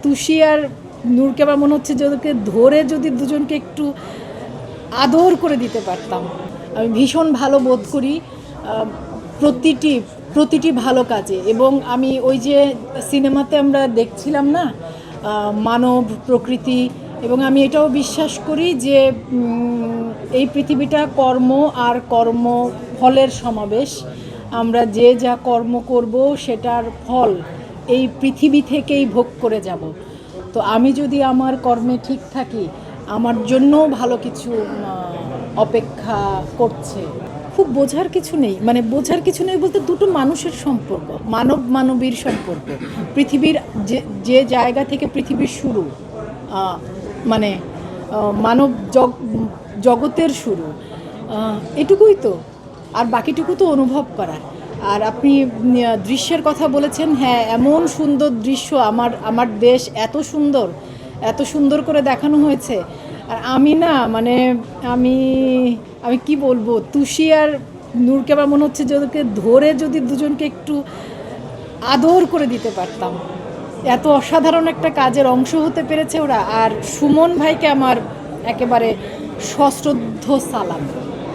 তুষি আর নূরকে আমার মনে হচ্ছে যে ওদেরকে ধরে যদি দুজনকে একটু আদর করে দিতে পারতাম। আমি ভীষণ ভালো বোধ করি প্রতিটি প্রতিটি ভালো কাজে। এবং আমি ওই যে সিনেমাতে আমরা দেখছিলাম না, মানব প্রকৃতি, এবং আমি এটাও বিশ্বাস করি যে এই পৃথিবীটা কর্ম আর কর্ম ফলের সমাবেশ। আমরা যে যা কর্ম করব সেটার ফল এই পৃথিবী থেকেই ভোগ করে যাব। তো আমি যদি আমার কর্মে ঠিক থাকি, আমার জন্যও ভালো কিছু অপেক্ষা করছে। খুব বোঝার কিছু নেই, মানে বোঝার কিছু নেই বলতে দুটো মানুষের সম্পর্ক, মানব মানবীর সম্পর্ক। পৃথিবীর যে যে জায়গা থেকে পৃথিবীর শুরু, মানে মানব জগতের শুরু, এটুকুই তো। আর বাকিটুকু তো অনুভব করার। আর আপনি দৃশ্যের কথা বলেছেন, হ্যাঁ, এমন সুন্দর দৃশ্য, আমার দেশ এত সুন্দর করে দেখানো হয়েছে। আর আমি না, মানে আমি আমি কি বলবো, তুষি আর নূরকে আমার মনে হচ্ছে যে ওদেরকে ধরে যদি দুজনকে একটু আদর করে দিতে পারতাম। এত অসাধারণ একটা কাজের অংশ হতে পেরেছে ওরা। আর সুমন ভাইকে আমার একেবারে সশ্রদ্ধ সালাম।